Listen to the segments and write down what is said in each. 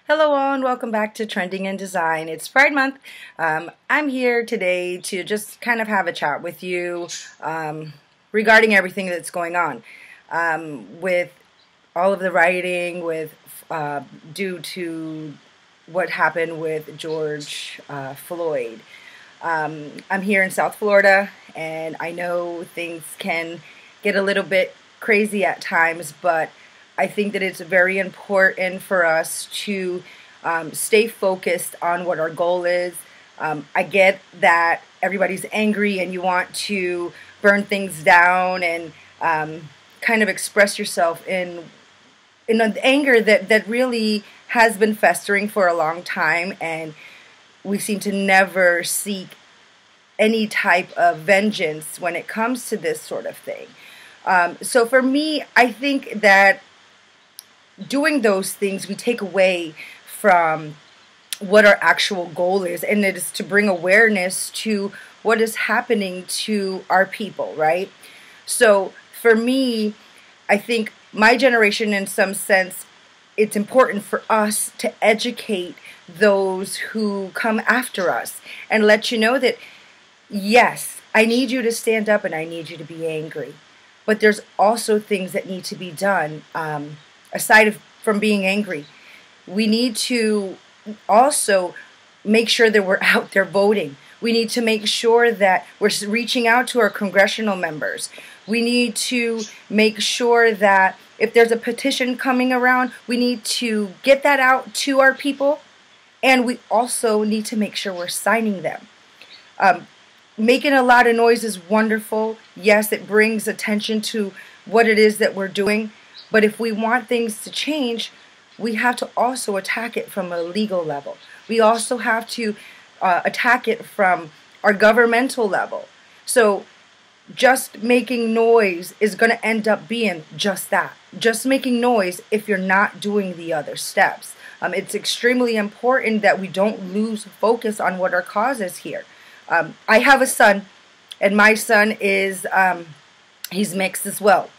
Hello all and welcome back to Trending in Design. It's Pride Month. I'm here today to just kind of have a chat with you regarding everything that's going on with all of the rioting due to what happened with George Floyd. I'm here in South Florida, and I know things can get a little bit crazy at times, but I think that it's very important for us to stay focused on what our goal is. I get that everybody's angry and you want to burn things down and kind of express yourself in an anger that really has been festering for a long time, and we seem to never seek any type of vengeance when it comes to this sort of thing. So for me, I think that doing those things, we take away from what our actual goal is, and it is to bring awareness to what is happening to our people, right? So for me, I think my generation, in some sense, it's important for us to educate those who come after us and let you know that, yes, I need you to stand up and I need you to be angry, but there's also things that need to be done. Aside from being angry, we need to also make sure that we're out there voting. We need to make sure that we're reaching out to our congressional members. We need to make sure that if there's a petition coming around, we need to get that out to our people, and we also need to make sure we're signing them. Making a lot of noise is wonderful. Yes, it brings attention to what it is that we're doing. But if we want things to change, we have to also attack it from a legal level. We also have to attack it from our governmental level. So just making noise is going to end up being just that. Just making noise if you're not doing the other steps. It's extremely important that we don't lose focus on what our cause is here. I have a son, and my son is, he's mixed as well.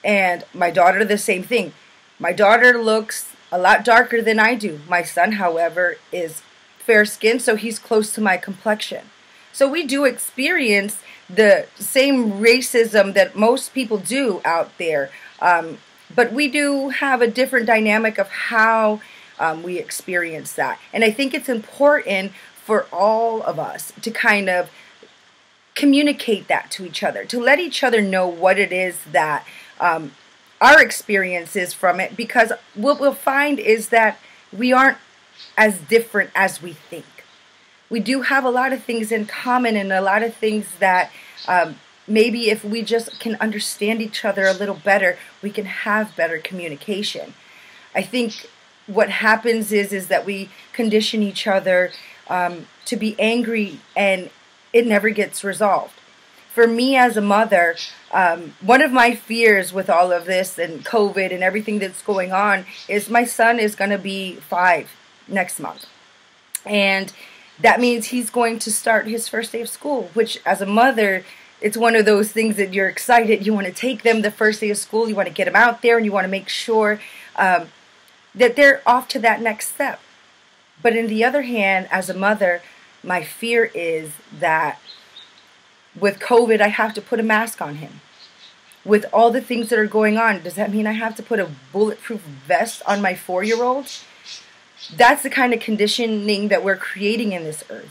And my daughter, the same thing. My daughter looks a lot darker than I do. My son, however, is fair-skinned, so he's close to my complexion. So we do experience the same racism that most people do out there. But we do have a different dynamic of how we experience that. And I think it's important for all of us to kind of communicate that to each other, to let each other know what it is that our experiences from it, because what we'll find is that we aren't as different as we think. We do have a lot of things in common, and a lot of things that maybe if we just can understand each other a little better, we can have better communication. I think what happens is that we condition each other to be angry, and it never gets resolved. For me as a mother, one of my fears with all of this and COVID and everything that's going on is my son is going to be 5 next month. And that means he's going to start his first day of school, which as a mother, it's one of those things that you're excited. You want to take them the first day of school. You want to get them out there, and you want to make sure that they're off to that next step. But on the other hand, as a mother, my fear is that with COVID, I have to put a mask on him. With all the things that are going on, does that mean I have to put a bulletproof vest on my 4-year-old? That's the kind of conditioning that we're creating in this earth.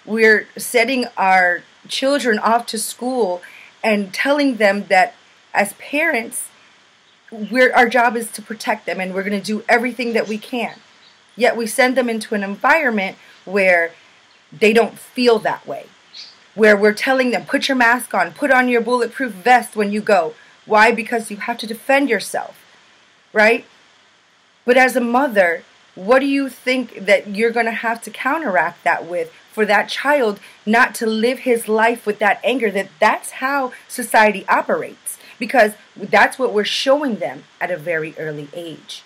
We're setting our children off to school and telling them that as parents, our job is to protect them, and we're going to do everything that we can. Yet we send them into an environment where they don't feel that way, where we're telling them, put your mask on, put on your bulletproof vest when you go. Why? Because you have to defend yourself, right? But as a mother, what do you think that you're going to have to counteract that with for that child not to live his life with that anger? That's how society operates, because that's what we're showing them at a very early age.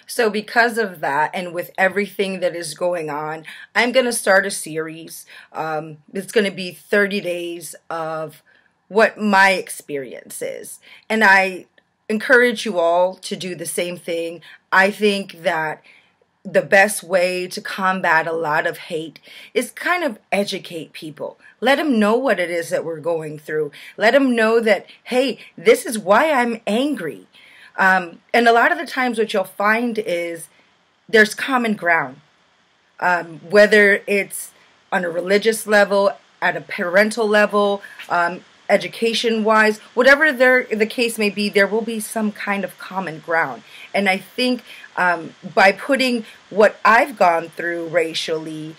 So because of that, and with everything that is going on, I'm going to start a series. It's going to be 30 days of what my experience is. And I encourage you all to do the same thing. I think that the best way to combat a lot of hate is kind of educate people. Let them know what it is that we're going through. Let them know that, hey, this is why I'm angry. And a lot of the times what you'll find is there's common ground. Whether it's on a religious level, at a parental level, education-wise, whatever the case may be, there will be some kind of common ground. And I think by putting what I've gone through racially,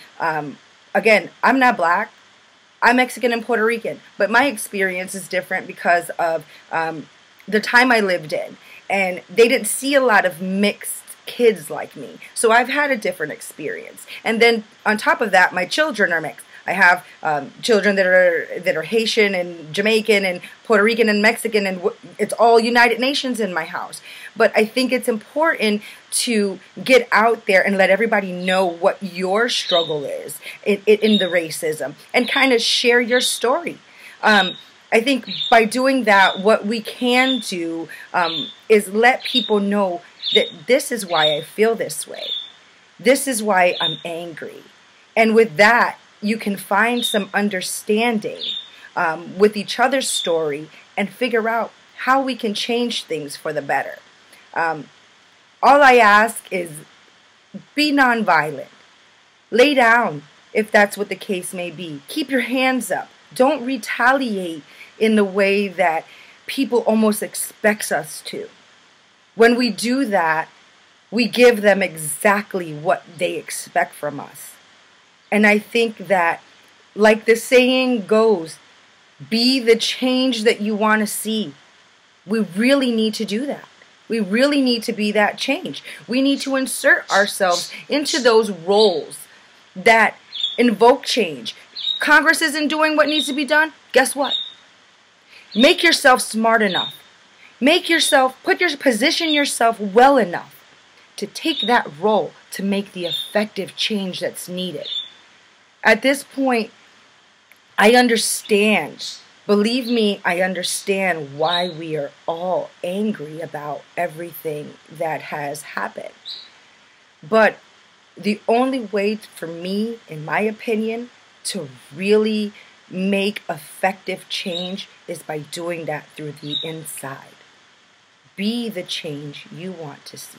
again, I'm not black, I'm Mexican and Puerto Rican, but my experience is different because of the time I lived in. And they didn't see a lot of mixed kids like me. So I've had a different experience. And then on top of that, my children are mixed. I have children that are Haitian and Jamaican and Puerto Rican and Mexican, and it's all United Nations in my house. But I think it's important to get out there and let everybody know what your struggle is in the racism and kind of share your story. I think by doing that, what we can do is let people know that this is why I feel this way. This is why I'm angry. And with that, you can find some understanding with each other's story and figure out how we can change things for the better. All I ask is be nonviolent. Lay down if that's what the case may be. Keep your hands up. Don't retaliate in the way that people almost expect us to. When we do that, we give them exactly what they expect from us. And I think that, like the saying goes, be the change that you want to see. We really need to do that. We really need to be that change. We need to insert ourselves into those roles that invoke change. Congress isn't doing what needs to be done. Guess what? Make yourself smart enough. Position yourself well enough to take that role to make the effective change that's needed. At this point, I understand. Believe me, I understand why we are all angry about everything that has happened. But the only way for me, in my opinion, to really make effective change is by doing that through the inside. Be the change you want to see.